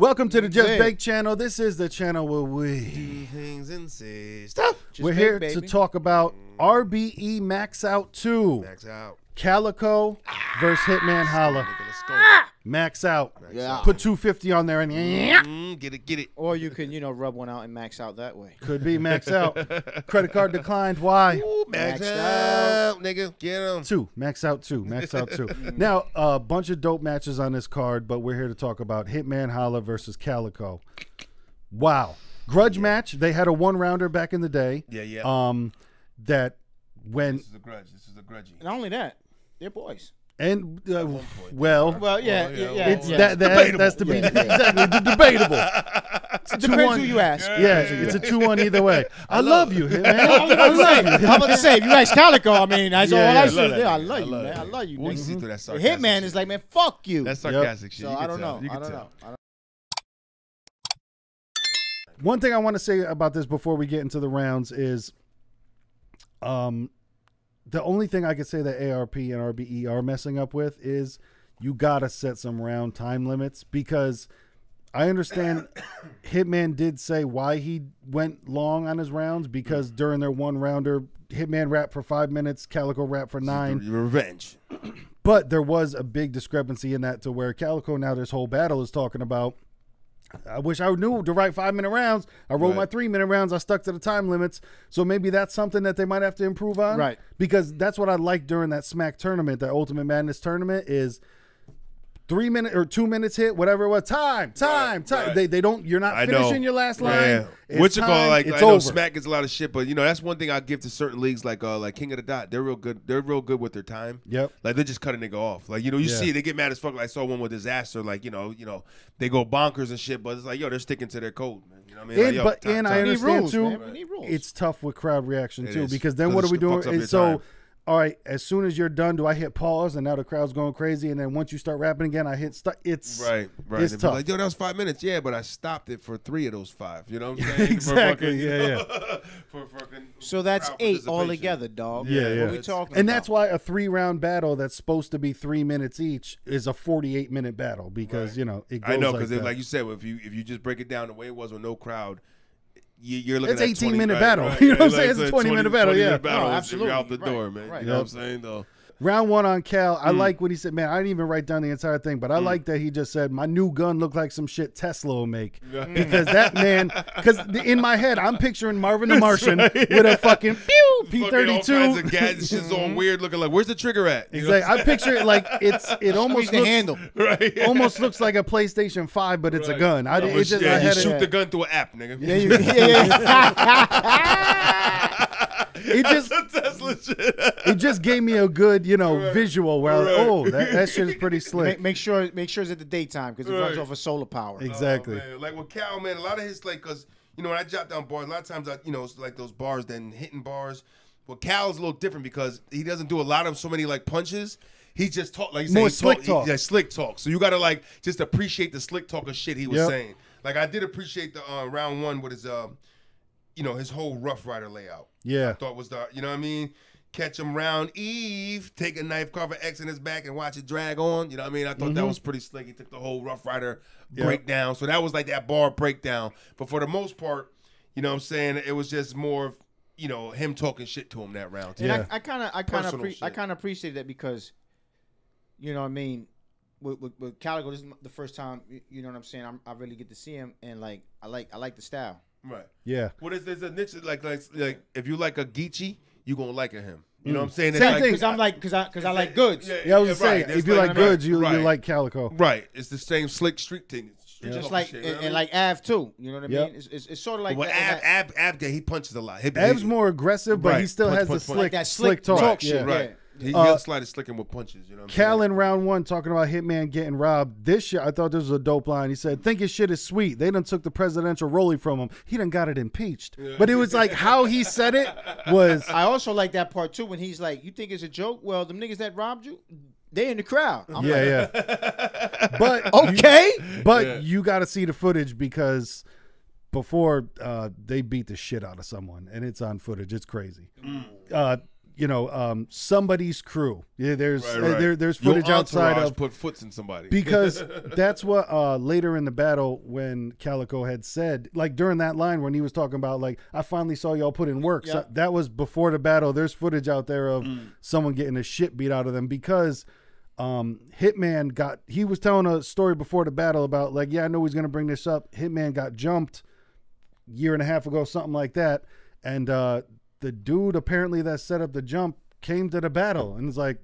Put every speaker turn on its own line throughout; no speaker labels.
Welcome to the Just Bake channel. This is the channel where we
do things and say stuff.
We're here to talk about RBE Max Out 2.
Max Out.
Calicoe versus Hitman Holla. Max Out.
Yeah.
Put 250 on there and
get it.
Or you can, rub one out and max out that way.
Could be max out. Credit card declined. Why?
Ooh, max out, nigga. Get him.
2. Max out 2. Max out 2. Now, a bunch of dope matches on this card, but we're here to talk about Hitman Holla versus Calicoe. Wow. Grudge match. They had a one-rounder back in the day.
Yeah.
That when...
This is a grudge. This is a grudgy.
Not only that, they're boys.
And
yeah.
It's
debatable.
That's exactly debatable.
Depends who you ask.
Yeah, it's a 2-1 either way. I love you, man. I love you.
How about to say, if you ask Calicoe, I mean, that's all I say.
I
love you, man. I love you.
We see through that sarcastic
Hitman
shit.
is like, man, fuck you.
That's sarcastic shit.
So
You
I
can
don't
tell.
know.
You
I
can
don't
tell.
know.
One thing I want to say about this before we get into the rounds is, the only thing I could say that ARP and RBE are messing up with is you gotta set some round time limits, because I understand Hitman did say why he went long on his rounds, because during their one rounder, Hitman rapped for 5 minutes, Calicoe rapped for 9.
Revenge.
But there was a big discrepancy in that, to where Calicoe now this whole battle is talking about, I wish I knew to write 5-minute rounds. I wrote my 3-minute rounds. I stuck to the time limits. So maybe that's something that they might have to improve on.
Right.
Because that's what I liked during that Smack tournament, that Ultimate Madness tournament, is 3 minutes or 2 minutes hit, whatever it was. Time.
Right.
They don't. You're not finishing your last line.
Yeah.
It's
What you call
time,
like?
it's
I know
over.
Smack gets a lot of shit, but that's one thing I give to certain leagues like King of the Dot. They're real good. They're real good with their time.
Yep.
Like they just cut a nigga off. Like you see it, they get mad as fuck. Like, I saw one with Disaster. Like they go bonkers and shit, but it's like they're sticking to their code, man. You know what I mean?
And I understand
rules,
too.
man. We need rules.
It's tough with crowd reaction
It
too,
is.
because then
'Cause
what are we
it
doing?
fucks up your
So,
time.
all right, as soon as you're done, do I hit pause and now the crowd's going crazy? And then once you start rapping again, I hit start. It's
right.
It's
They'd be
tough.
like, that was 5 minutes. Yeah, but I stopped it for 3 of those 5. You know what I'm saying?
Exactly.
For fucking
So that's
crowd
8
participation.
altogether, dog.
Yeah.
What we talking
And
about?
that's why a 3-round battle that's supposed to be 3 minutes each is a 48-minute battle, because it goes
I know,
because
like you said, if you just break it down the way it was with no crowd, you're looking
It's
at
18-minute
20,
battle.
Right,
You know what I'm
like
saying? It's a 20-minute battle, yeah.
No, absolutely.
You're out the
Right,
door, man.
right.
You know what I'm saying, though?
Round 1 on Cal, I like what he said. Man, I didn't even write down the entire thing, but I like that he just said, my new gun looked like some shit Tesla will make. Because that man, because in my head, I'm picturing Marvin the Martian with a fucking
Fucking all kinds of
P32.
gadgets, shit's all weird looking. Like, where's the trigger at? You know
Exactly. I picture it like it almost
the
looks,
handle.
Right.
almost looks like a PlayStation 5, but it's a gun. I
Yeah,
just I
you
had
shoot
it.
the gun through an app, nigga.
It just
That's a Tesla shit.
it just gave me a good visual where I was like, oh, that shit is pretty slick.
Make sure it's at the daytime, because it runs off of solar power.
Exactly.
Oh, man. Like with Cal, man, a lot of his, like, because, when I jot down bars, a lot of times, it's like those bars, then hitting bars. Well, Cal's a little different because he doesn't do a lot of so many, like, punches. He just talk, like you say,
More
he
slick talk.
Yeah, slick talk. So you got to, like, just appreciate the slick talk of shit he was
Yep.
saying. Like, I did appreciate the round 1 with his, his whole Rough Rider layout.
Yeah.
I thought was the, you know what I mean? Catch him round Eve, take a knife, carve an X in his back, and watch it drag on. You know what I mean? I thought that was pretty slick. He took the whole Rough Rider breakdown. So that was like that bar breakdown. But for the most part, you know what I'm saying? It was just more of, him talking shit to him that round.
And
Yeah.
I kind of appreciate that, because, you know what I mean, with Calicoe, this is the first time, you know what I'm saying, I really get to see him, and like I like the style.
Right.
Yeah.
What is there's a niche like if you like a Geechee, you gonna like a him. You know what I'm saying?
Same
It's
thing.
Because I like goods.
Yeah, I was saying,
It's
if you like goods, you
right.
like Calicoe.
Right. It's the same slick street thing.
Just like and like Av too. You know what I
Yep.
mean? It's sort of like
Well,
that,
Ab, he punches a lot.
Av's more aggressive, but he
Right.
still
Punch,
has
punch,
the
punch.
slick,
that
slick talk.
talk
Yeah.
shit.
Right.
Yeah.
He slide slicking with punches. You know what I'm
Cal
saying?
in round 1 talking about Hitman getting robbed. This shit, I thought this was a dope line. He said, think his shit is sweet. They done took the presidential rollie from him. He done got it impeached. But it was like how he said it was.
I also like that part too, when he's like, "You think it's a joke? Well, them niggas that robbed you, they in the crowd." I'm like,
Yeah. But
okay.
You got to see the footage, because before they beat the shit out of someone, and it's on footage. It's crazy. somebody's crew. Yeah, there's
Right.
there's footage
Your
outside
entourage
of
put foots in somebody
because that's what later in the battle when Calicoe had said, like during that line when he was talking about like I finally saw y'all put in work. So that was before the battle. There's footage out there of someone getting the shit beat out of them because Hitman he was telling a story before the battle about like, I know he's gonna bring this up. Hitman got jumped a year and a half ago, something like that, and the dude apparently that set up the jump came to the battle and it's like,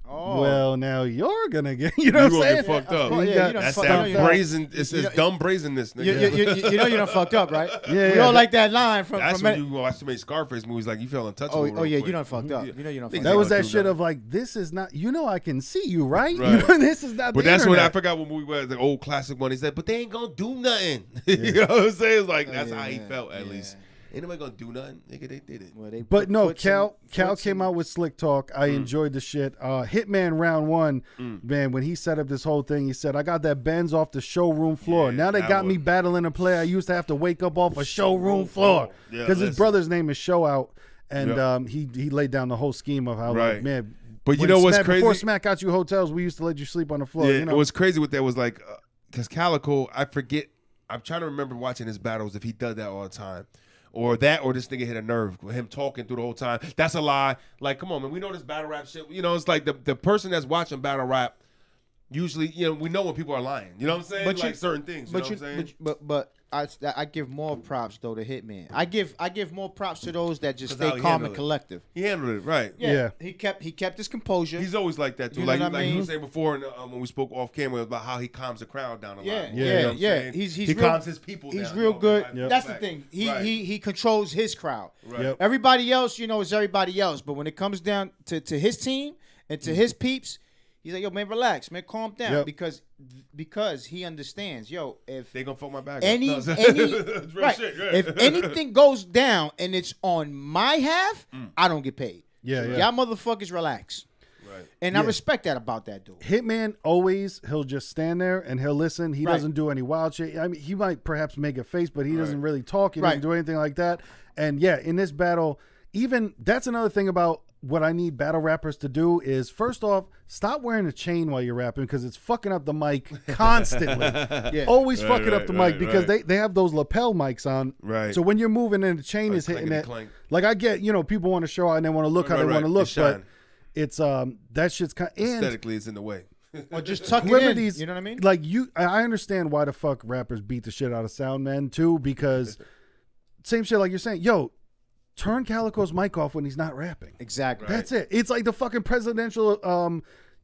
well, now you're gonna get, what I'm saying?
Get fucked up. That's
that
brazen. It's dumb brazenness, nigga.
You done fucked up, right?
Yeah,
we all like that line from.
That's when you watch too many Scarface movies. Like you feel untouchable.
Oh yeah, you done fucked up. You know you done fucked up.
That was that shit of like, this is not. I can see you, right? This is not.
But
the
that's
internet.
when I forgot what movie was the old classic one. He said, "But they ain't gonna do nothing." You know what I'm saying? It's like that's how he felt at least. Ain't nobody gonna do nothing, nigga. They did it.
Well,
but no, Cal came out with slick talk. I enjoyed the shit. Hitman round one, man. When he set up this whole thing, he said, "I got that Benz off the showroom floor. Now they got me battling a player. I used to have to wake up off a showroom floor because his brother's name is Show Out, and he laid down the whole scheme of how like, man.
But you know what's crazy?
Before Smack got you hotels, we used to let you sleep on the floor.
Yeah, what's crazy with that was like, because Calicoe, I forget. I'm trying to remember watching his battles if he does that all the time. Or this nigga hit a nerve with him talking through the whole time. That's a lie. Like, come on, man. We know this battle rap shit. It's like the person that's watching battle rap, usually, we know when people are lying. You know what I'm saying? But like certain things. You know what I'm saying?
But I give more props though to Hitman. I give more props to those that just stay calm and collective.
He handled it right.
Yeah.
He kept his composure.
He's always like that too.
You know
like
what I mean?
you were saying before when we spoke off camera about how he calms the crowd down a lot.
Yeah. He
calms his people down.
He's real good.
Yep.
That's the thing. He controls his crowd.
Right.
Yep.
Everybody else, is everybody else. But when it comes down to his team and to his peeps, he's like, yo, man, relax, man, calm down, because he understands, if
they gonna fuck my bag.
If anything goes down and it's on my half, I don't get paid. Y'all motherfuckers relax.
Right.
And I respect that about that dude.
Hitman he'll just stand there and he'll listen. He doesn't do any wild shit. I mean, he might perhaps make a face, but he doesn't really talk. He doesn't do anything like that. And in this battle, even that's another thing about what I need battle rappers to do is, first off, stop wearing a chain while you're rapping because it's fucking up the mic constantly. Always fucking up the mic because they have those lapel mics on.
Right.
So when you're moving and the chain is hitting it, like I get, people want to show out and they want to look how they want to look, but it's that shit's kind of
aesthetically it's in the way.
Or just tuck it in. You know what I mean?
Like I understand why the fuck rappers beat the shit out of sound men too, because same shit like you're saying, turn Calicoe's mic off when he's not rapping.
Exactly.
That's it. It's like the fucking presidential,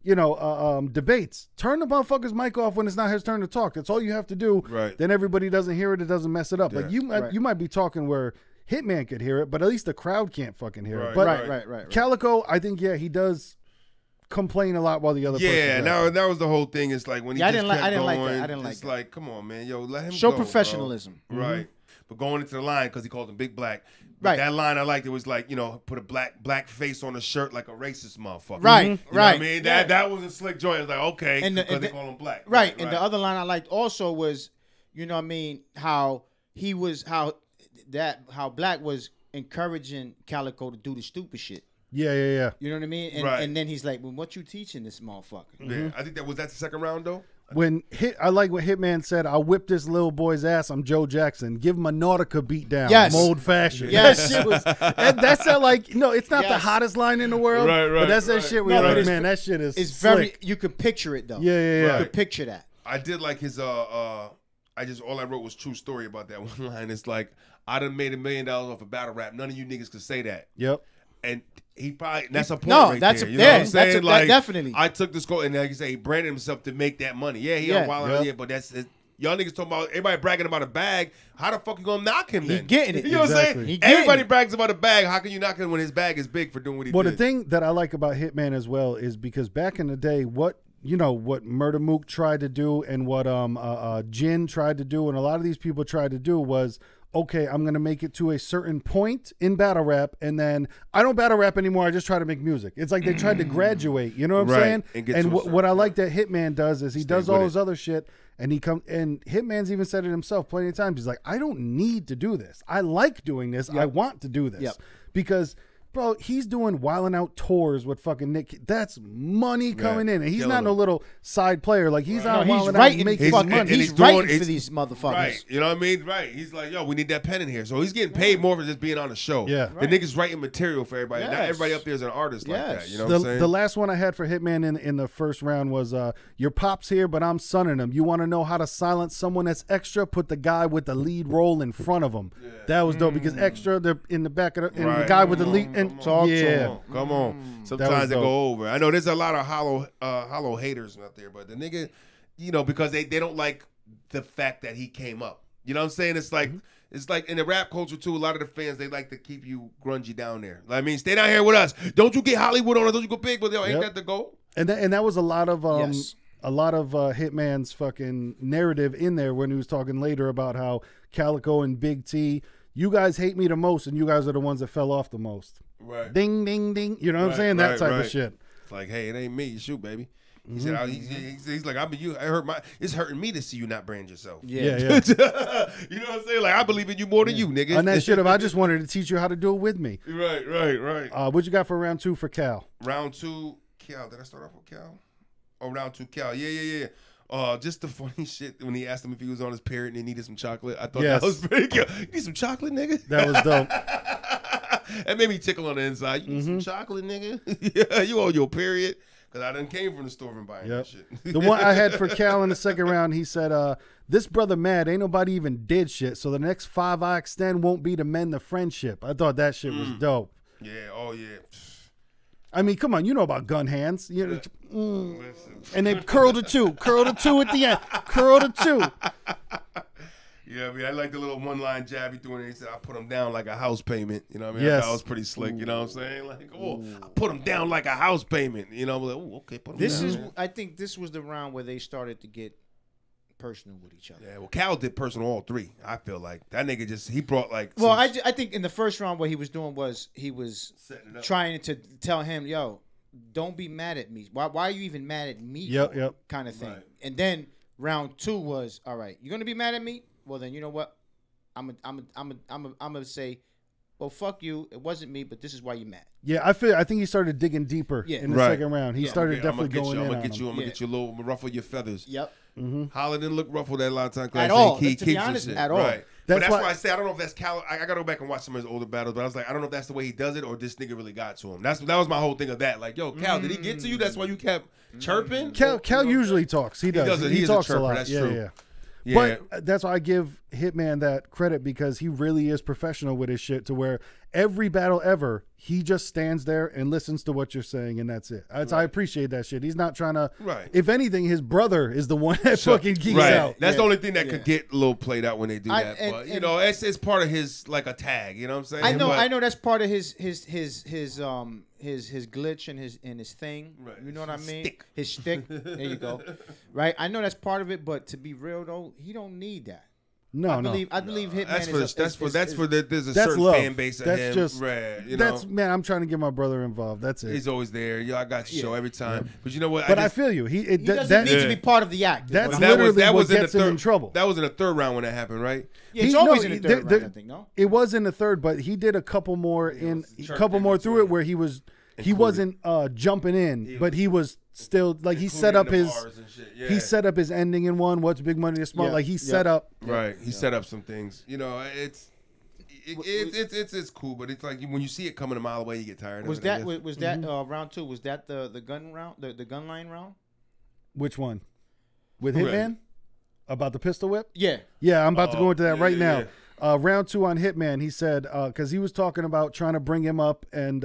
debates. Turn the motherfucker's mic off when it's not his turn to talk. That's all you have to do.
Right.
Then everybody doesn't hear it. It doesn't mess it up. Like you might be talking where Hitman could hear it, but at least the crowd can't fucking hear it. But
right.
Calicoe, I think, he does complain a lot while the other
person. That was the whole thing. It's like when he
I
just
didn't
kept
like
going,
that. I didn't like
it's
that.
like, come on, man. Let him
show
go,
professionalism.
Bro. Right. But going into the line because he called him Big Black. But that line I liked. It was like, put a black face on a shirt like a racist motherfucker.
Right,
you know what I mean? That was a slick joint. It was like, okay, because they call him black.
Right. And the other line I liked also was, how he was, how Black was encouraging Calicoe to do the stupid shit.
Yeah.
You know what I mean? And then he's like, well, what you teaching this motherfucker?
Yeah. I think that was the second round though.
I like what Hitman said. I'll whip this little boy's ass. I'm Joe Jackson. Give him a Nautica beat down.
Yes.
Old fashioned.
Yes.
That shit was. That's that like. No, it's not the hottest line in the world.
Right.
But that's that shit. Where you're like, man, that shit is.
It's
slick.
very. You could picture it though.
Yeah.
You could picture that.
I did like his. All I wrote was true story about that one line. It's like, I done made $1 million off of battle rap. None of you niggas could say that.
Yep.
And he probably that's a point right there. You know what I'm saying?
Like, definitely.
I took this quote and like you say, he branded himself to make that money. Yeah, he on wild but that's y'all niggas talking about everybody bragging about a bag. How the fuck you gonna knock him then?
He getting it.
You know what I'm saying? Everybody brags about a bag. How can you knock him when his bag is big for doing what he did?
Well, the thing that I like about Hitman as well is because back in the day, what Murder Mook tried to do and what Jin tried to do and a lot of these people tried to do was, okay, I'm going to make it to a certain point in battle rap, and then I don't battle rap anymore. I just try to make music. It's like they tried to graduate. You know what I'm saying? And what I like that Hitman does is he does all his other shit, and and Hitman's even said it himself plenty of times. He's like, I don't need to do this. I like doing this. I want to do this because Bro, he's doing Wildin' Out tours with fucking Nick. That's money coming in. And he's not no little side player. Like, he's out Wildin' Out making money.
He's writing for these motherfuckers.
Right. You know what I mean? Right. He's like, yo, we need that pen in here. So he's getting paid more for just being on the show.
Yeah.
The nigga's writing material for everybody. Not everybody up there is an artist like that. You know what I'm saying?
The last one I had for Hitman in the first round was, your pop's here, but I'm sunning him. You want to know how to silence someone that's extra? Put the guy with the lead role in front of him. Yeah. That was dope because extra, they're in the back of the, and the guy with the lead. And
Come on. Sometimes they go over. I know there's a lot of hollow haters out there, but the nigga, you know, because they don't like the fact that he came up. You know what I'm saying? It's like it's like in the rap culture too. A lot of the fans, they like to keep you grungy down there. Like, I mean, stay down here with us. Don't you get Hollywood on us? Don't you go big? But yo, ain't that the goal?
And that was a lot of Hitman's fucking narrative in there when he was talking later about how Calicoe and Big T, you guys hate me the most, and you guys are the ones that fell off the most.
Right.
Ding, ding, ding. You know what I'm saying? That type of shit.
It's like, hey, it ain't me. You shoot, baby. He said, he's like, it's hurting me to see you not brand yourself.
Yeah.
You know what I'm saying? Like, I believe in you more than you, nigga.
And that shit, if I just wanted to teach you how to do it with me.
Right.
What you got for round 2 for Cal?
Round 2, Cal. Did I start off with Cal? Oh, round 2, Cal. Yeah. Just the funny shit when he asked him if he was on his period and he needed some chocolate. I thought that was pretty good. You need some chocolate, nigga?
That was dope.
That made me tickle on the inside. You need some chocolate, nigga? Yeah, you on your period? Because I done came from the store and buying that shit.
The one I had for Cal in the second round, he said, this brother mad. Ain't nobody even did shit. So the next 5 I extend won't be to mend the friendship. I thought that shit was dope.
Yeah, oh yeah.
I mean, come on, you know about gun hands. You know, and they curl to 2 at the end. Curl to 2.
Yeah, I mean, I like the little one-line jab he threw in. He said, "I put him down like a house payment." You know what I mean?
Yes.
That was pretty slick. You know what I'm saying? Like, I put him down like a house payment. You know, I'm like, okay, put him down.
I think this was the round where they started to get personal with each other.
Yeah, well, Cal did personal all 3. I feel like that nigga he brought like.
Well, I think in the first round what he was doing was he was trying to tell him, yo, don't be mad at me. Why are you even mad at me?
Yep.
Kind of thing.
Right.
And then round 2 was, all right, you're gonna be mad at me? Well, then you know what? I'm gonna say, well, fuck you. It wasn't me, but this is why you mad.
Yeah, I think he started digging deeper in the second round. He started definitely going in.
I'm gonna get you a little ruffle your feathers.
Yep.
Holla didn't look ruffled that a lot of times.
At all.
He
to be
keeps
honest,
shit.
at all.
Right. That's why I say I don't know if that's Cal. I gotta go back and watch some of his older battles, but I was like, I don't know if that's the way he does it or this nigga really got to him. That was my whole thing of that. Like, yo, Cal, did he get to you? That's why you kept chirping.
Cal usually talks. He does. He talks a lot.
That's true.
Yeah. But that's why I give Hitman that credit because he really is professional with his shit to where every battle ever, he just stands there and listens to what you're saying and that's it. I appreciate that shit. He's not trying to, if anything, his brother is the one that fucking geeks out.
That's the only thing that could get a little played out when they do that. But, you know, it's part of his, like a tag, you know what I'm saying?
I know that's part of his glitch and his thing. Right. You know what I mean? His shtick. There you go. Right? I know that's part of it, but to be real though, he don't need that.
No,
I believe Hitman
there's a certain
love.
fan base of him.
Just,
you
that's
know?
Man, I'm trying to get my brother involved. That's it.
He's always there. Yo, I got your show every time. But you know what?
But I feel you. He
doesn't need to be part of the act.
That's literally what gets him in trouble.
That was in the third round when that happened, right?
Yeah, it's always in the third round, I think, no?
It was in the third, but he did a couple more through it where he wasn't jumping in, but he was still like he set up his ending in one. What's big money is small? Like he set up
He set up some things. You know, it's cool, but it's like when you see it coming a mile away, you get tired.
Was that round 2? Was that the gun round, the gun line round?
Which one? With Hitman? About the pistol whip?
Yeah.
Yeah, I'm about to go into that right now. Round 2 on Hitman, he said, because he was talking about trying to bring him up and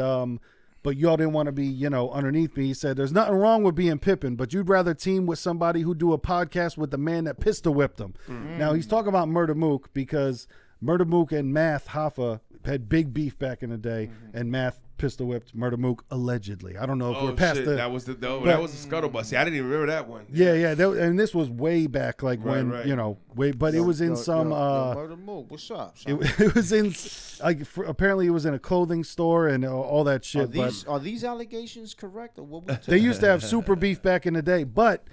but y'all didn't want to be, underneath me. He said, there's nothing wrong with being Pippin, but you'd rather team with somebody who do a podcast with the man that pistol whipped him. Now, he's talking about Murder Mook because Murder Mook and Math Hoffa had big beef back in the day, and Math pistol whipped Murder Mook allegedly. I don't know if we're past the...
That was the scuttlebutt. See, I didn't even remember that one.
Yeah. And this was way back, like when, but it was in some...
Murder Mook, what's up?
It was in... apparently, it was in a clothing store and all that shit.
Are these allegations correct? Or what
they used to have super beef back in the day, but...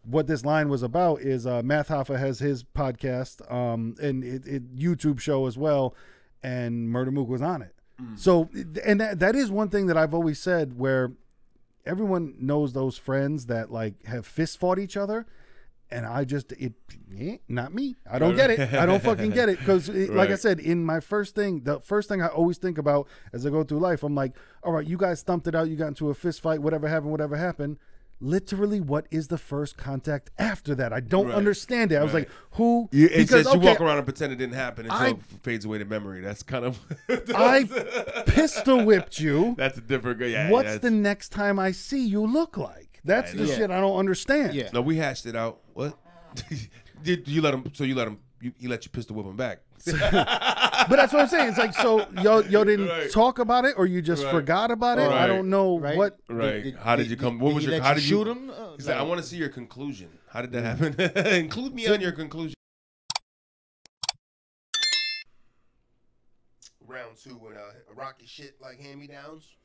What this line was about is Math Hoffa has his podcast and it YouTube show as well, and Murder Mook was on it. So, and that is one thing that I've always said, where everyone knows those friends that like have fist fought each other. And I just, not me. I don't get it. I don't fucking get it. Because, like I said, in my the first thing I always think about as I go through life, I'm like, all right, you guys thumped it out. You got into a fist fight. Whatever happened. Literally, what is the first contact after that? I don't understand it. I was like, who?
It's just you walk around and pretend it didn't happen until it fades away to memory. That's kind of.
I pistol whipped you.
That's a different. Yeah.
What's the next time I see you look like? That's the shit I don't understand.
Yeah.
No, we hashed it out. What? Did you let him? So you let him? He let you pistol whip him back.
But that's what I'm saying. It's like, so yo didn't talk about it, or you just forgot about it. I don't know what.
Right. How did you come? What was your? How did you
shoot him?
He's like, I want to see your conclusion. How did that happen? Include me on your conclusion. Round 2 with rock your shit like hand-me-downs.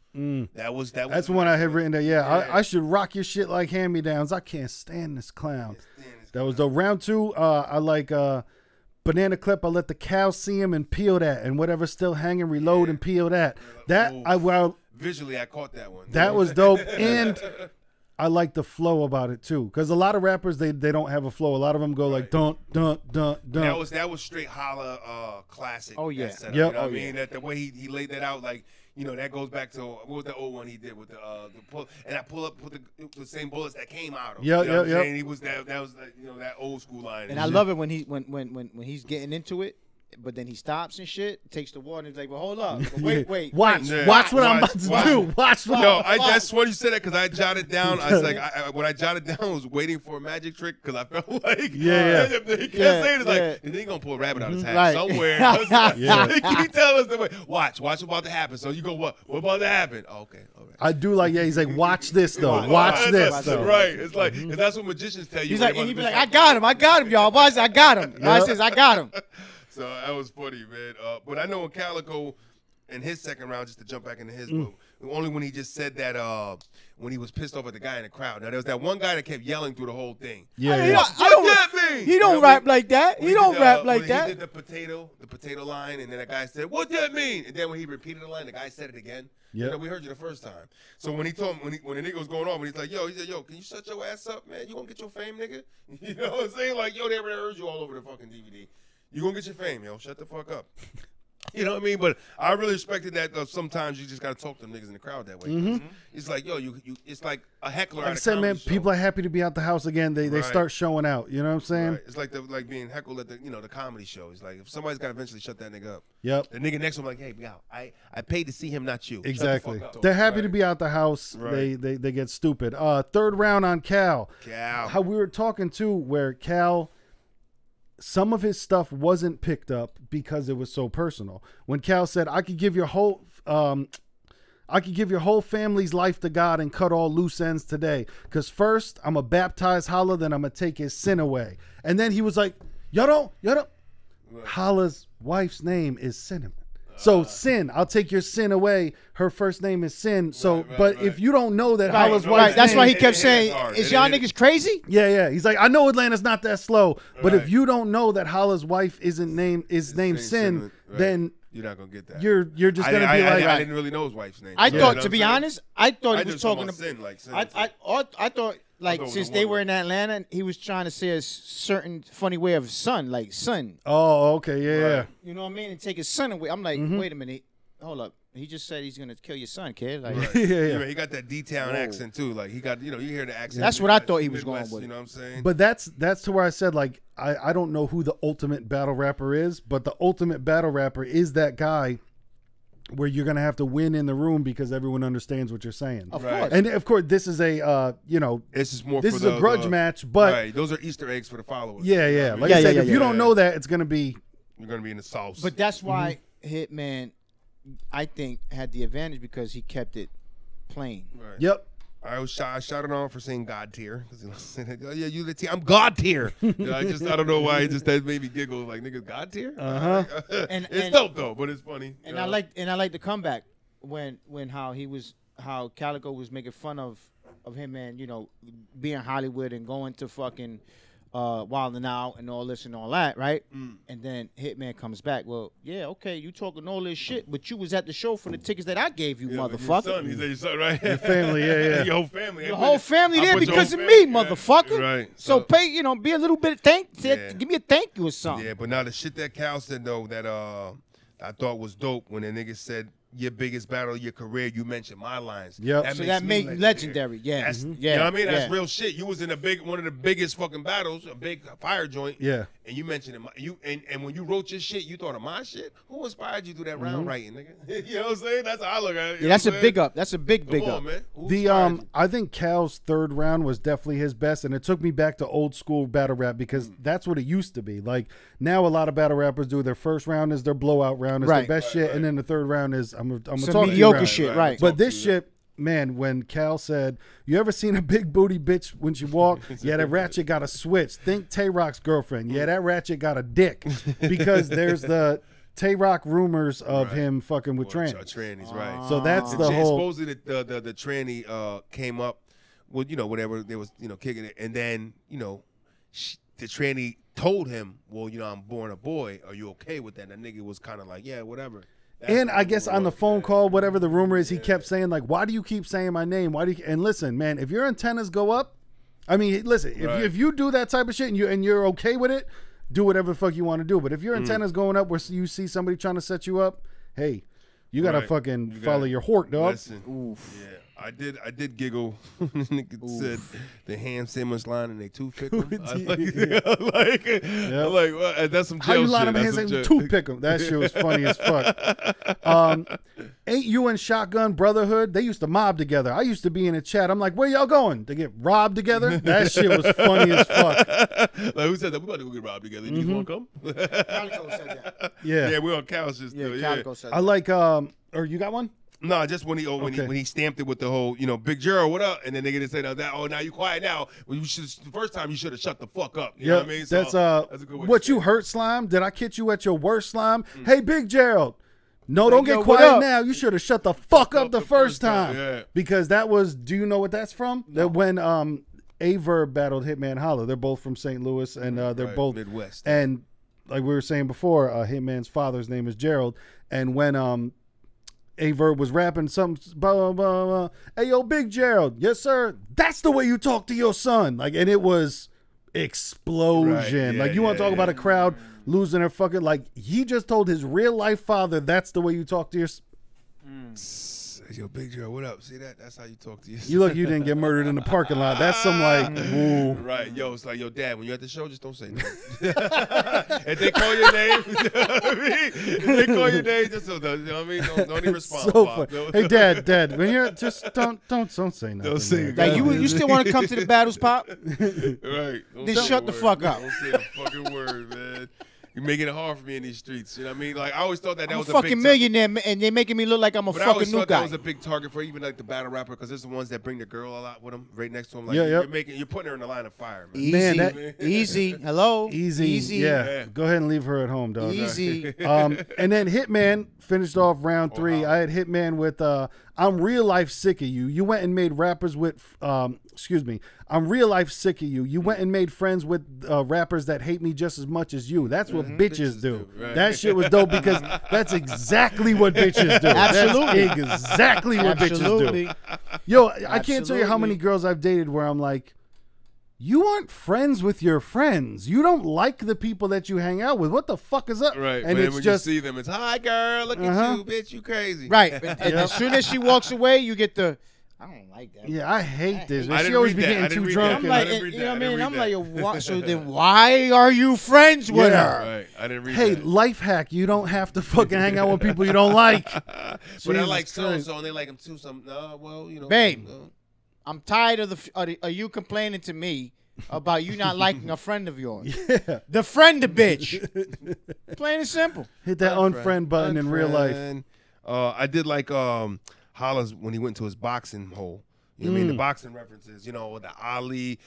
That's
one I have written there. Yeah. I should rock your shit like hand-me-downs. I can't stand this clown. That was the round 2. I like banana clip. I let the cow see him and peel that, and whatever's still hanging, reload and peel that.
Visually I caught that one.
That was dope, and I like the flow about it too, because a lot of rappers they don't have a flow. A lot of them go like dun dun dun dun.
That was straight Holla classic.
Oh yeah,
yep. You know what I mean? That the way he laid that out, like, you know, that goes back to what was the old one he did with the pull, and I pull up with the same bullets that came out of him.
Yeah.
He was that was you know, that old school line.
And I love it when he's getting into it, but then he stops and shit, takes the water, and he's like, "Well, hold up, wait,
watch what I'm about to do. Watch what."
Yo, that's funny you said that, because I jotted down. I was like, when I jotted down, I was waiting for a magic trick, because I felt like he kept saying it, like, and then he gonna pull a rabbit out of his hat somewhere. He tell us the way. Watch what's about to happen. So you go, what about to happen? Oh, okay, all right.
I do like, he's like, watch this though. Watch this though.
Right. It's like, cause that's what magicians tell you.
He's like, and he be like, I got him, y'all. Watch, I got him. Watch this, I got him.
So that was funny, man. But I know in Calicoe, in his second round, just to jump back into his book, only when he just said that when he was pissed off at the guy in the crowd. Now there was that one guy that kept yelling through the whole thing.
Yeah.
I don't. He don't rap like that. He don't rap like that.
He did the potato line, and then that guy said, "What that mean?" And then when he repeated the line, the guy said it again. Yeah. You know, we heard you the first time. So when he told him, when the nigga was going off, and he's like, he said, "Yo, can you shut your ass up, man? You gonna get your fame, nigga?" You know what I'm saying? Like, yo, they already heard you all over the fucking DVD. You gonna get your fame, yo. Shut the fuck up. You know what I mean? But I really respected that. Sometimes you just gotta talk to them niggas in the crowd that way. It's like, yo, you it's like a heckler.
Like I said, man, people are happy to be out the house again. They start showing out. You know what I'm saying?
Right. It's like being heckled at the comedy show. It's like, if somebody's gotta eventually shut that nigga up.
Yep.
The nigga next to him like, hey, I paid to see him, not you.
Exactly. They're happy to be out the house. Right. They get stupid. Third round on Cal. How we were talking too, where Cal, some of his stuff wasn't picked up because it was so personal. When Cal said, I could give your whole family's life to God and cut all loose ends today. Because first, I'm going to baptize Holla, then I'm going to take his sin away. And then he was like, y'all don't. Right. Holla's wife's name is Cinnamon. So Sin, I'll take your sin away. Her first name is Sin. So, but if you don't know that Holla's wife's
that's
name,
why he kept saying, "Is y'all niggas crazy?"
Yeah. He's like, I know Atlanta's not that slow, but if you don't know that Holla's wife is named Sin, then
you're not gonna get that.
You're just gonna be like,
I didn't really know his wife's name.
I thought, to be honest, I thought he was talking
about Sin. Like, Sin,
I thought, like, since they were in Atlanta, he was trying to say a certain funny way of son, like son.
Oh, okay, yeah.
You know what I mean? And take his son away. I'm like, wait a minute, hold up. He just said he's gonna kill your son, kid. Like,
yeah. He got that D-town accent too. Like, he got, you hear the accent.
That's what I thought he was going with.
You know what I'm saying?
But that's to where I said, like, I don't know who the ultimate battle rapper is, but the ultimate battle rapper is that guy where you're gonna have to win in the room because everyone understands what you're saying.
Of course.
And of course, this is a
this is more.
This is a grudge match, but
those are Easter eggs for the followers.
Yeah. Like I said, if you don't know that, it's gonna be,
you're gonna be in the sauce.
But that's why Hitman, I think, had the advantage because he kept it plain.
Right. Yep.
I shouted on for saying God tier. Oh, yeah, you the tier. I'm God tier. I don't know why. That made me giggle. Like, niggas, God tier. It's dope though, but it's funny.
And I like the comeback when how Calicoe was making fun of him, and being Hollywood and going to fucking wilding out and all this and all that, right? And then Hitman comes back. Well, yeah, okay, you talking all this shit, but you was at the show for the tickets that I gave you, motherfucker.
Your son, he said your son, right?
Your family, yeah.
Your whole family.
Your whole family there because of me, motherfucker.
Right.
So pay, be a little bit of give me a thank you or something.
Yeah, but now the shit that Cal said though that I thought was dope when the nigga said your biggest battle of your career, you mentioned my lines.
Yep.
So that made you legendary. Yeah.
That's,
yeah.
You know what I mean? That's
yeah.
real shit. You was in one of the biggest fucking battles, a big fire joint.
Yeah.
And you mentioned it. And when you wrote your shit, you thought of my shit? Who inspired you to do that round writing, nigga? You know what I'm saying? That's how I look at it.
Yeah, that's a big up. That's a big
Come
up.
on, man.
I think Cal's third round was definitely his best, and it took me back to old school battle rap because that's what it used to be. Like now, a lot of battle rappers do their first round is their blowout round, is their best shit, and then the third round is I'm gonna talk
mediocre shit, right?
But this shit, man, when Cal said, "You ever seen a big booty bitch when she walk? Yeah, that ratchet got a switch. Think Tay-Rock's girlfriend. Yeah, that ratchet got a dick because there's the." Tay-Rock rumors of him fucking with
trannies, right?
So that's the whole.
Supposedly the tranny came up with whatever they was kicking it, and then the tranny told him, well I'm born a boy. Are you okay with that? And the nigga was kind of like, yeah, whatever.
And I guess on the phone call, whatever the rumor is, he kept saying like, why do you keep saying my name? Why do you? And listen, man, if your antennas go up, I mean, listen, if you do that type of shit and you're okay with it. Do whatever the fuck you want to do. But if your antenna's going up where you see somebody trying to set you up, hey, you got to fucking follow your hork, dog.
Listen, yeah, I did giggle when the nigga said the ham sandwich line and they toothpick them. I'm like, well, that's some jail
How you
shit.
line them hands sandwich toothpick them? That shit was funny as fuck. Ain't you and Shotgun Brotherhood? They used to mob together. I used to be in a chat. I'm like, where y'all going? To get robbed together? That shit was funny as fuck.
Like, who said that? We about to go get robbed together. You want to come?
Calicoe said that.
Yeah, we're on couch just still. Yeah,
Calicoe said that.
I like, or you got one?
No, just when he stamped it with the whole, Big Gerald, what up? And then they get to say that, now you quiet now. Well, the first time you should have shut the fuck up. You know what I mean? So,
that's
a good way
what you hurt, Slime? Did I catch you at your worst, Slime? Hey, Big Gerald. No, don't get quiet now. You should have shut the fuck up the first time.
Yeah.
Because that was, do you know what that's from? No. That when Averb battled Hitman Holla. They're both from St. Louis, and they're both
Midwest.
And like we were saying before, Hitman's father's name is Gerald. And when Averb was rapping something, blah, blah, blah, blah. Hey, yo, Big Gerald. Yes, sir. That's the way you talk to your son. Like, and it was explosion.
Right. Yeah,
like, you want to talk about a crowd losing their fucking, like, he just told his real life father, that's the way you talk to your
Yo, Big Joe, what up? See that? That's how you talk to your son.
You look, you didn't get murdered in the parking lot. That's some like, ooh.
Right. Yo, it's like, yo, Dad, when you're at the show, just don't say nothing. If they call your name, if they call your name, just don't, you know what I mean? Don't even respond.
So funny. Hey, Dad, when you're just don't say nothing.
Don't say
like, you still want to come to the battles, Pop?
Right.
Then shut the fuck up.
Don't say a fucking word, man. You're making it hard for me in these streets. You know what I mean? Like, I always thought that
I'm
was
a fucking millionaire, and they're making me look like I'm a fucking new guy.
That was a big target for even like the battle rapper, because it's the ones that bring the girl a lot with them, right next to them. Like, you're putting her in the line of fire, man.
Easy, easy. Hello,
easy. Yeah. Go ahead and leave her at home, dog.
Easy.
And then Hitman finished off round 3. I had Hitman with I'm real life sick of you. You went and made rappers with I'm real life sick of you. You went and made friends with rappers that hate me just as much as you. That's what bitches do.
Right.
That shit was dope because that's exactly what bitches do.
Absolutely.
That's exactly what bitches do. Yo, I can't tell you how many girls I've dated where I'm like, you aren't friends with your friends. You don't like the people that you hang out with. What the fuck is up?
Right.
And
it's
when
just you see them, it's hi girl, look at you, bitch, you crazy.
Right. And as soon as she walks away, you get the I don't like that.
Yeah, I hate this.
I
she always be getting too drunk.
I'm like, you know what I mean? I'm like, so then why are you friends with her?
Right. I didn't read
hey,
that.
life hack. You don't have to fucking hang out with people you don't like.
But I like so-and-so, and they like him too.
Babe, I'm tired of you complaining to me about you not liking a friend of yours.
Yeah.
The friend a bitch. Plain and simple.
Hit that unfriend button in real life.
I did like Holla's when he went to his boxing hole. You know what I mean? The boxing references, you know, the Ali,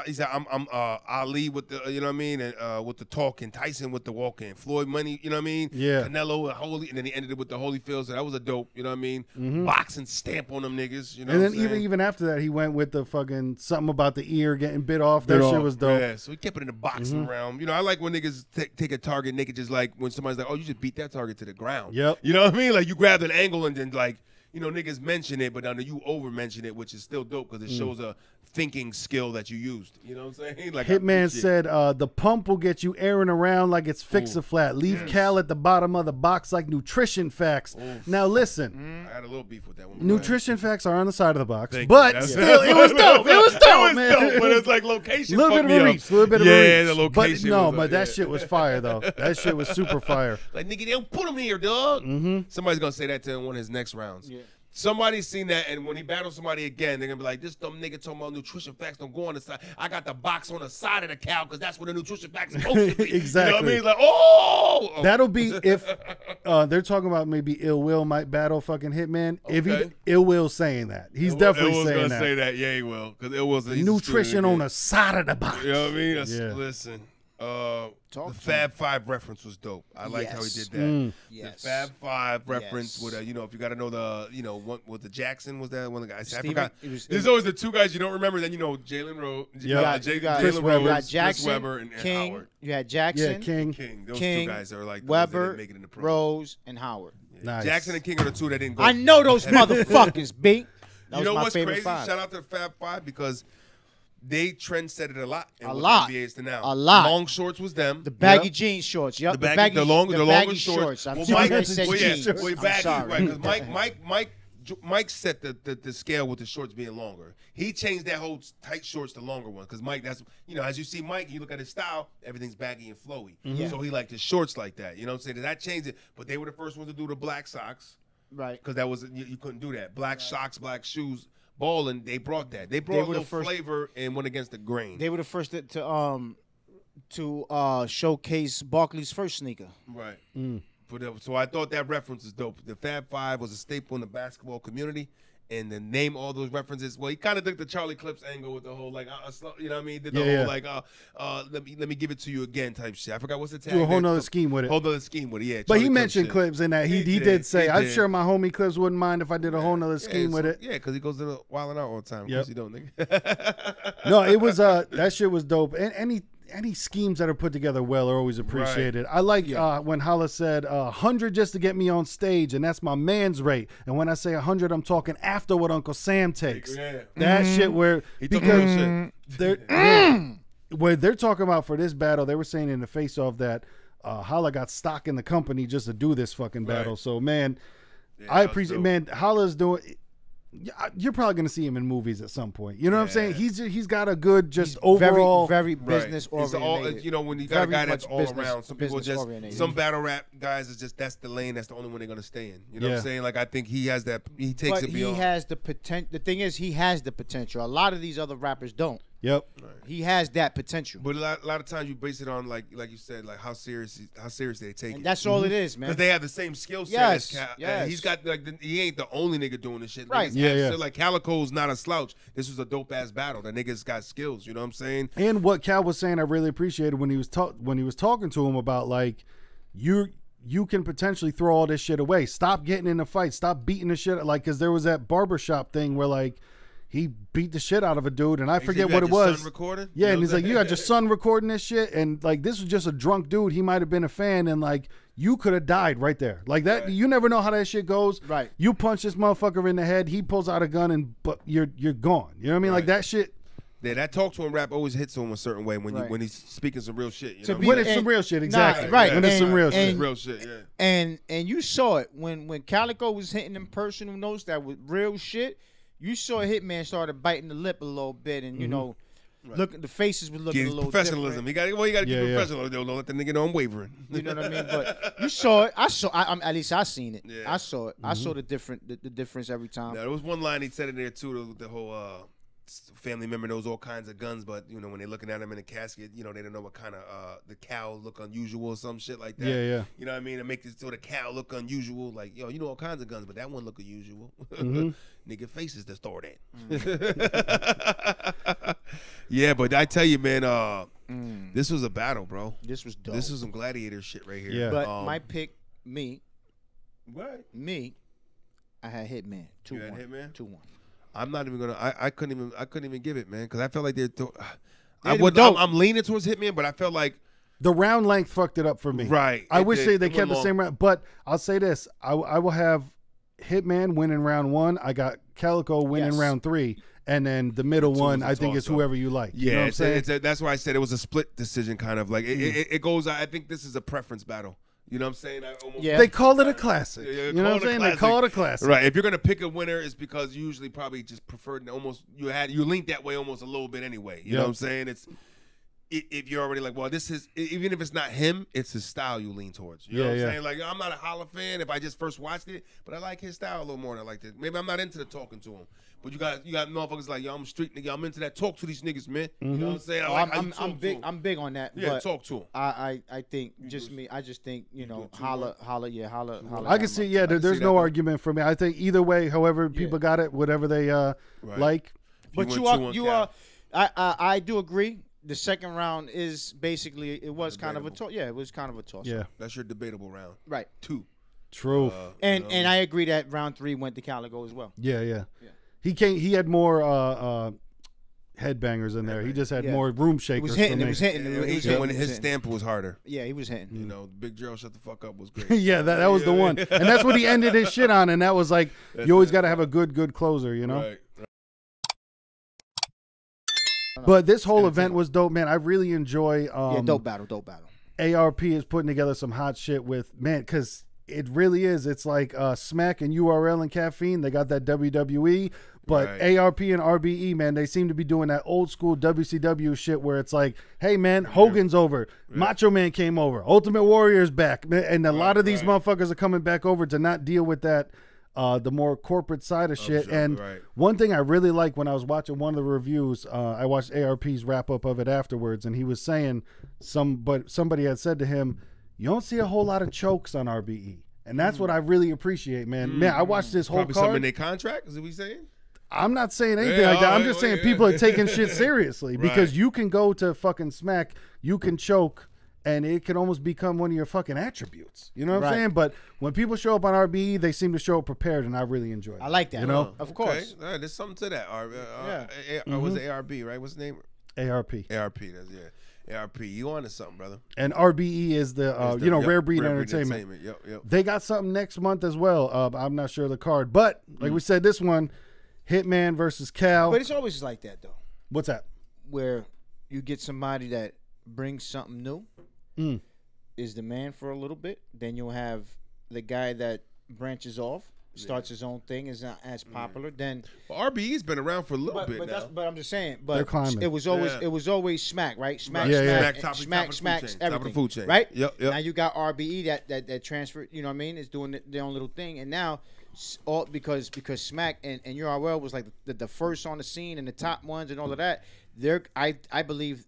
he said, I'm Ali with the, you know what I mean? And with the talking, Tyson with the walking, Floyd Money, you know what I mean?
Yeah.
Canelo, Holy, and then he ended it with the Holyfield, so that was a dope, you know what I mean? Boxing stamp on them niggas, you know
and
what I'm
then
saying?
even after that, he went with the fucking something about the ear getting bit off. That shit was dope.
Yeah, so he kept it in the boxing realm. You know, I like when niggas take a target and they could just like, when somebody's like, oh, you just beat that target to the ground.
Yep.
You know what I mean? Like you grabbed an angle and then like, you know, niggas mention it, but now you over-mention it, which is still dope because it shows a thinking skill that you used. You know what I'm saying? Like
Hitman said, the pump will get you airing around like it's fix-a-flat. Leave Cal at the bottom of the box like nutrition facts. Now listen.
I had a little beef with that one.
Nutrition facts are on the side of the box.
Thank
but
you.
still, it was dope. It was dope, man.
Dope, but it's like location.
A little bit of a reach. A little bit of a reach.
Yeah, the location.
But no,
was,
but that shit was fire, though. That shit was super fire.
Like, nigga, they don't put him here, dog. Somebody's going to say that to him in one of his next rounds.
Yeah.
Somebody's seen that, and when he battles somebody again, they're gonna be like, "This dumb nigga talking about nutrition facts don't go on the side. I got the box on the side of the cow because that's where the nutrition facts supposed to be."
Exactly.
You know what I mean? Like, oh,
That'll be if they're talking about maybe Ill Will might battle fucking Hitman. If he Ill Will saying that, he's definitely
Ill Will's
saying
gonna
that.
say that. Yeah, he will, because Ill Will's
Nutrition on the side of the box.
You know what I mean?
Yeah.
Listen. The Fab Five reference was dope. I like how he did that. The Fab Five reference with you know, if you got to know the, you know, what was the Jackson was that one of the guys? I forgot. There's always the two guys you don't remember. Then you know Jalen Rose, Jalen Rose,
Jackson,
Chris Webber, and
King.
Howard.
You had Jackson,
King.
Those two guys are like
Webber,
make it in the pro.
Rose, and Howard.
Nice.
Jackson and King are the two that didn't go.
I know those motherfuckers, B. That
You know
was my
what's
favorite
crazy?
five.
Shout out to the Fab Five because they trendsetted a lot.
A lot.
The NBA is to now.
A lot.
Long shorts was them.
The baggy jeans shorts. Yep.
The longer shorts.
I'm
Well,
sorry,
Mike,
I said jeans.
well,
I'm
baggy,
sorry.
right? Because Mike set the scale with the shorts being longer. He changed that whole tight shorts to longer ones because Mike, that's, you know, as you see Mike, you look at his style, everything's baggy and flowy. So he liked his shorts like that. You know what I'm saying? That changed it, but they were the first ones to do the black socks.
Right.
Because that was, you couldn't do that. Black socks, black shoes. Balling, they brought that. They brought a little flavor and went against the grain.
They were the first to showcase Barkley's first sneaker.
Right. But so I thought that reference is dope. The Fab Five was a staple in the basketball community, and to name all those references, well, he kind of took the Charlie Clips angle with the whole like, you know what I mean? Did the whole like, let me give it to you again type shit. I forgot what's the tag.
Do a whole nother scheme with it.
Whole nother scheme with it, yeah.
But
Charlie
he mentioned
shit.
Clips in that. He did say, I'm sure my homie Clips wouldn't mind if I did a whole nother scheme with it.
Yeah, because he goes to the Wildin' Out all the time. Of course he don't, nigga.
No, it was that shit was dope. And any schemes that are put together well are always appreciated. Right. I like when Holla said 100 just to get me on stage, and that's my man's rate. And when I say 100, I'm talking after what Uncle Sam takes.
Yeah.
That shit where because where they're talking about for this battle, they were saying in the face-off that Holla got stock in the company just to do this fucking battle. So man, I appreciate man. Holla's doing. You're probably going to see him in movies at some point. You know what I'm saying? He's got a good overall
very business oriented.
You know, when you got a guy that's all around. Some people just
oriented.
some battle rap guys is just that's the lane. That's the only one they're going to stay in. You know what I'm saying? Like I think he has that. He takes it beyond.
He has the potential. The thing is, he has the potential. A lot of these other rappers don't.
Yep.
Right. He has that potential.
But a lot of times you base it on like you said, like how serious they take
and
it.
that's all it is, man.
Because they have the same skill set.
Yes.
As
yes.
He's got he ain't the only nigga doing this shit.
Right.
So like Calicoe's not a slouch. This was a dope ass battle. The niggas got skills. You know what I'm saying?
And what Cal was saying, I really appreciated when he was talking to him about like you can potentially throw all this shit away. Stop getting in a fight. Stop beating the shit. Like because there was that barbershop thing where like. He beat the shit out of a dude, and I forget what it was.
Son recording?
Yeah, and he's like, "You got your son recording this shit," and like, this was just a drunk dude. He might have been a fan, and like, you could have died right there. Like that, you never know how that shit goes.
Right.
You punch this motherfucker in the head, he pulls out a gun, and but you're gone. You know what I mean? Like that shit.
Yeah, that talk to him rap always hits him a certain way when he's speaking some real shit. You know
when it's some real shit, exactly.
Right.
When it's some real shit.
Real shit, yeah.
And you saw it when Calicoe was hitting them personal notes that was real shit. You saw Hitman started biting the lip a little bit, and you know, the faces were looking a little
professionalism.
different.
You got to keep it professional. Don't let the nigga know I'm wavering.
You know what I mean? But you saw it. At least I seen it.
Yeah.
I saw it. I saw the difference every time.
Now, there was one line he said in there too. The whole family member knows all kinds of guns, but you know when they're looking at him in a casket, you know they don't know what kind of the cow look unusual or some shit like that.
Yeah.
You know what I mean? To make this sort of cow look unusual, like you know all kinds of guns, but that one look unusual. Nigga faces to store that. Yeah, but I tell you, man, this was a battle, bro.
This was dope.
This was some gladiator shit right here.
Yeah.
But my pick,
What?
I had Hitman 2-1.
You had Hitman?
2-1.
I'm not even gonna. I couldn't even give it, man, because I felt like
They were dope.
I'm leaning towards Hitman, but I felt like
the round length fucked it up for me.
Right.
I
It
wish
did.
they
It
kept
went
the
long.
same round. But I'll say this: I will have Hitman winning round 1. I got Calicoe winning
Yes.
round 3, and then the middle
Two
one
was a
I think is
toss-up.
whoever you like.
yeah,
you know what I'm saying?
that's why I said it was a split decision, kind of like it goes. I think this is a preference battle. You know what I'm saying?
Yeah.
They call it a classic.
Yeah,
you know what I'm saying? They call it a classic.
Right. If you're gonna pick a winner, it's because you usually probably just preferred almost you leaned that way almost a little bit anyway. You know
Yep.
what I'm saying? It's if you're already like, well, this is even if it's not him, it's his style you lean towards. You know what I'm saying? Like I'm not a Holla fan if I just first watched it, but I like his style a little more than I like it. Maybe I'm not into the talking to him. But you got motherfuckers like, yo, I'm a street nigga. I'm into that. Talk to these niggas, man. You know what I'm saying? I like how you talk
I'm
to
big.
them.
I'm big on that.
Yeah,
but
talk to him.
I think just me. I just think
go 2-1?
Holla.
I can see. Yeah, there's no argument for me. I think either way, however people got it, whatever they like.
But you are. I do agree. The second round is basically it was kind of a toss. Yeah, it was kind of a toss.
Yeah,
That's your debatable round.
Right.
2.
truth.
And I agree that round 3 went to Calicoe as well.
Yeah. He had more headbangers in there. He just had more room shakers.
It was hitting.
When his stamp was harder.
Yeah, he was hitting.
You know, Big Gerald shut the fuck up was great.
Yeah, that was the one, and that's what he ended his shit on. And that was like, you always got to have a good closer, you know.
Right.
But this whole event was dope, man. I really enjoy.
Dope battle.
ARP is putting together some hot shit with because it really is. It's like Smack and URL and Caffeine. They got that WWE, but
Right.
ARP and RBE, man, they seem to be doing that old school WCW shit where it's like, hey, man, Hogan's over, Macho Man came over, Ultimate Warrior's back, and a lot of these motherfuckers are coming back over to not deal with that. The more corporate side of shit.
Sure,
and
right.
one thing I really like when I was watching one of the reviews, I watched ARP's wrap up of it afterwards, and he was saying somebody had said to him, you don't see a whole lot of chokes on RBE. And that's what I really appreciate, man. Man, I watched this whole
Probably something in
card.
their contract, is what we saying?
I'm not saying anything like that. I'm just saying people are taking shit seriously because
Right.
you can go to fucking Smack, you can choke, and it can almost become one of your fucking attributes. You know what I'm saying? But when people show up on RBE, they seem to show up prepared, and I really enjoy it.
I like that.
You know?
Of course.
Okay. There's something to that.
Yeah.
Was it ARB, right? What's the name?
ARP.
ARP, ARP. You on to something, brother.
And RBE is the, Rare Breed Entertainment.
Yep.
They got something next month as well. I'm not sure of the card. But, like we said, this one, Hitman versus Cal.
But it's always like that, though,
What's that?
where you get somebody that brings something new, is the man for a little bit. Then you'll have the guy that branches off, starts his own thing, is not as popular. Then,
Well, RBE's been around for a little bit now.
but I'm just saying.
They're
But
climbing.
it was always Smack, right? Smack,
Yeah, yeah.
Smack,
Top of
Smack,
the
Smack,
food chain,
everything,
top of the food chain.
right?
Yep.
Now you got RBE that transferred. You know what I mean? Is doing their own little thing, and now all because Smack and URL was like the first on the scene and the top ones and all of that. I believe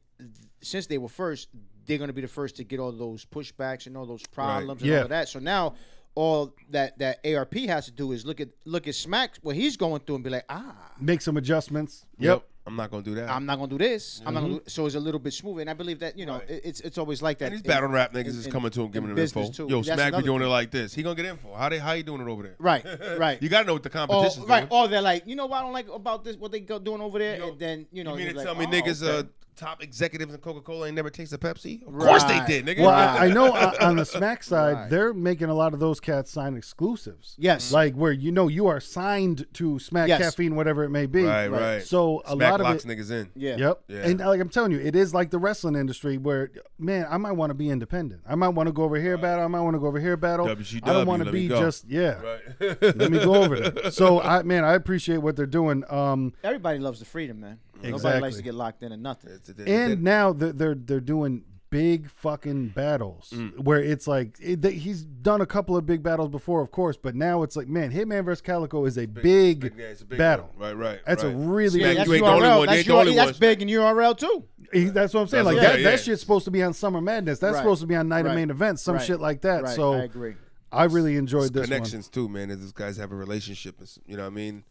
since they were first, they're going to be the first to get all those pushbacks and all those problems and all of that. So now all that ARP has to do is look at Smack, what he's going through, and be like,
Make some adjustments.
Yep. I'm not going to do that.
I'm not going to do this. I'm not going to. So it's a little bit smoother, and I believe that it's always like that.
And these battle rap niggas is coming to him, giving him info.
Too.
Yo,
That's
Smack be
another
doing
thing.
it like this. He gonna get info. How you doing it over there?
Right.
You gotta know what the competition's doing.
Or they're like, you know what I don't like about this, what they doing over there,
Yo,
and then
You mean
they're
to
like,
tell me
oh,
niggas,
okay.
top executives in Coca-Cola ain't never tasted Pepsi? Of course they
Right.
did, nigga.
Well, I know on the Smack side,
Right.
they're making a lot of those cats sign exclusives.
Yes.
Like where you are signed to Smack,
Yes.
Caffeine, whatever it may be.
Right.
So a
Smack
lot of
locks
it.
niggas in.
Yeah.
Yep.
Yeah.
And like I'm telling you, it is like the wrestling industry where, man, I might want to be independent. I might want to go over here battle. I might want to go over here battle.
WCW,
I don't want to
let me
be
go.
just
Right.
Let me go over there. So I appreciate what they're doing.
Everybody loves the freedom, man. Nobody
Exactly.
likes to get locked in or nothing.
And now they're doing big fucking battles where it's like he's done a couple of big battles before, of course, but now it's like, man, Hitman versus Calicoe is a big battle.
Right.
That's a really
Smack,
that's
you ain't the only one. They ain't the only
that's
ones.
big in URL too.
That's what I'm saying.
That's
Like
okay,
that shit's supposed to be on Summer Madness. That's
Right.
supposed to be on Night of
Right.
Main Events, some
Right.
shit like that.
Right.
So
I agree.
I really enjoyed this
Connections too, man. These guys have a relationship. You know what I mean?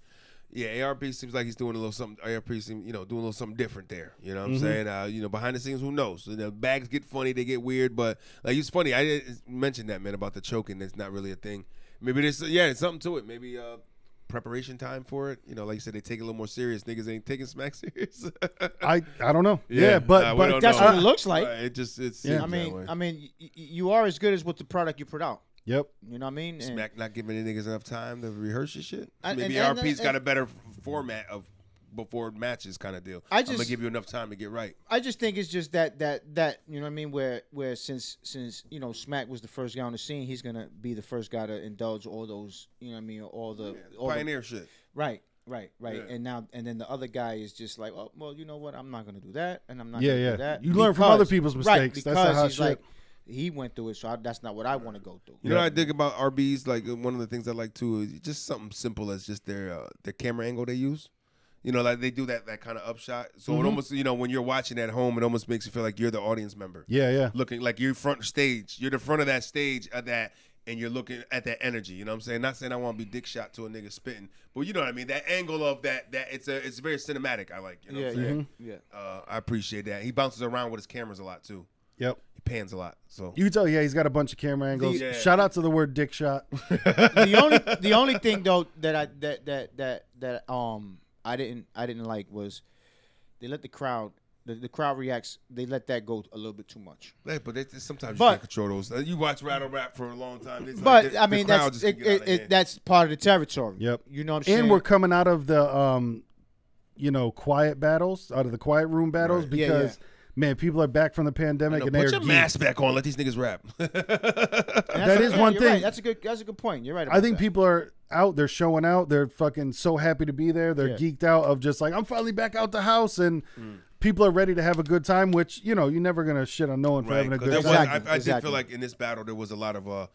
Yeah, ARP seems like he's doing a little something. ARP seems, doing a little something different there. You know what I'm saying? Behind the scenes, who knows? The bags get funny, they get weird, but like it's funny. I didn't mention that, man, about the choking. That's not really a thing. Maybe there's something to it. Maybe preparation time for it. Like you said, they take it a little more serious. Niggas ain't taking Smack serious.
I don't know. Yeah, but
that's what it looks like.
It's
I mean, you are as good as what the product you put out.
Yep.
You know what I mean?
Smack not giving the niggas enough time to rehearse your shit. Maybe
and
RP's got a better format of before matches kind of deal. I'm gonna give you enough time to get right.
I just think it's just that you know what I mean, where since Smack was the first guy on the scene, he's gonna be the first guy to indulge all those, you know what I mean, all
pioneer shit.
Right. Yeah. And then the other guy is just like, oh well, you know what, I'm not gonna do that, and I'm not gonna do that.
You learn from other people's mistakes.
Right,
that's
because
how
he's like, he went through it, so that's not what I want to go through.
You know what I dig about RBs? Like one of the things I like too is just something simple as just their camera angle they use. Like they do that kind of upshot. So it almost, when you're watching at home, it almost makes you feel like you're the audience member.
Yeah.
Looking like you're front stage. You're the front of that stage of that, and you're looking at that energy. You know what I'm saying? Not saying I want to be dick shot to a nigga spitting, but you know what I mean? That angle of that it's very cinematic. I like. You know what I'm saying?
Yeah.
I appreciate that. He bounces around with his cameras a lot too.
Yep.
He pans a lot. So
you can tell, he's got a bunch of camera angles. Shout out to the word dick shot.
The only thing though that I didn't like was they let the crowd reacts. They let that go a little bit too much.
Yeah, but sometimes you can't control those. You watch Rattle Rap for a long time.
But I mean that's part of the territory.
Yep.
You know what I'm saying?
And we're coming out of the quiet battles, out of the quiet room battles, because man, people are back from the pandemic, and
put your mask back on. Let these niggas rap.
That is one thing.
Right. That's a good point. You're right.
I think people are out. They're showing out. They're fucking so happy to be there. They're geeked out of just like, I'm finally back out the house, and people are ready to have a good time. Which you're never gonna shit on no one for having a good time.
I did feel like in this battle there was a lot of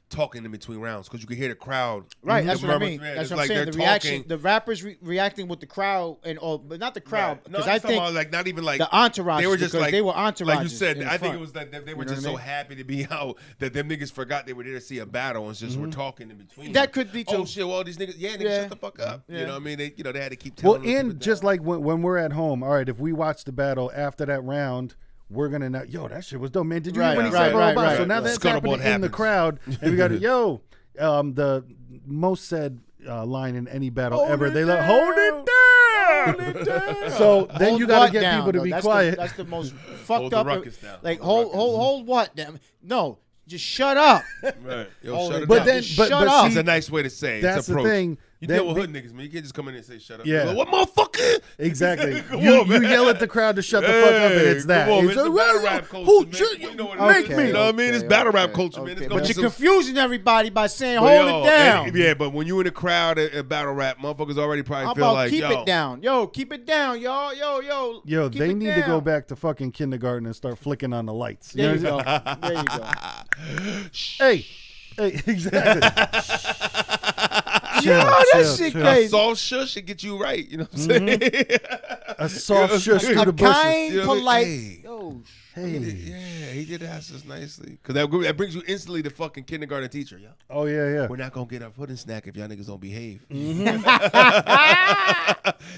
talking in between rounds because you could hear the crowd.
Right, that's what I mean.
Man,
that's what I'm saying. The reaction, the rappers reacting with the crowd, but not the crowd. Because I think
like not even like
the entourage.
They were just like
they were entourage.
Like you said, I think it was like they were just so happy to be out that them niggas forgot they were there to see a battle and just were talking in between.
That could be too.
Oh shit! Well, these niggas, shut the fuck up. You know what I mean? They had to keep telling.
Well, and just like when we're at home, all right, if we watch the battle after that round, we're gonna know, that shit was dope, man. Did you hear when he said robot? So now that's happening in the crowd, and we got the most said line in any battle ever. They let hold it down. So then you got to get people to be quiet.
That's the most fucked up. Like hold what? No, just shut up.
Right. Yo, shut it
but
up.
then,
shut up.
It's a nice way to say it.
That's the thing.
You deal with hood niggas, man. You can't just come in and say shut up.
Yeah.
Like, what motherfucker?
Exactly. you yell at the crowd to shut the fuck up, and it's that.
It's
a
battle rap culture.
Who
You know what
make me?
You know what I mean? It's battle rap culture, man.
But you're confusing everybody by saying hold it down.
Yeah, but when you in a crowd at battle rap, motherfuckers already probably feel like,
keep it down. Yo, keep it down, y'all.
Yo, they need to go back to fucking kindergarten and start flicking on the lights.
There you go. There you go.
Hey, exactly.
That shit crazy.
A soft shush should get you right. You know what I'm saying?
A soft shush through the bushes.
Kind, polite.
Hey.
Yo,
Hey. Yeah, he did ask us nicely. Because that brings you instantly to fucking kindergarten teacher, yo.
Oh, yeah.
We're not going to get our pudding snack if y'all niggas don't behave.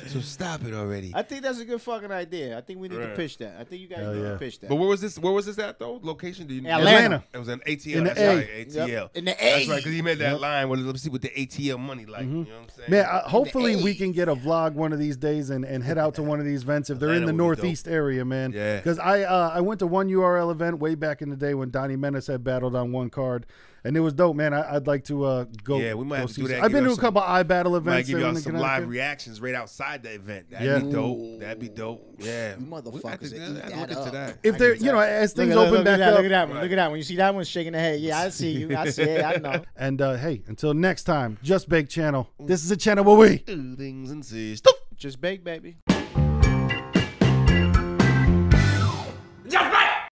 So stop it already.
I think that's a good fucking idea. I think we need to pitch that. I think you guys need to pitch that.
But where was this at, though? Location?
Atlanta.
It was an ATL.
In the
That's
A.
right, ATL.
Yep. In the A.
That's right, because he made that line. Well, let's see what the ATL money like. You know what I'm saying?
Man, hopefully we can get a vlog one of these days and head out to one of these events if they're in the Northeast area, man.
Yeah.
Because I went to one URL event way back in the day when Donnie Menace had battled on one card, and it was dope, man. I'd like to go.
Yeah, we might have to do that.
I've been to a couple iBattle events.
Might give y'all some live reactions right outside the event. That'd be dope. That'd be dope. Yeah,
you motherfuckers
look into that.
If they're, as things open back up.
Look at that one. Look at that one. You see that one shaking the head. Yeah, I see you. I see it. I know.
And hey, until next time, Just Bake Channel. This is a channel where we
do things and see.
Just bake, baby.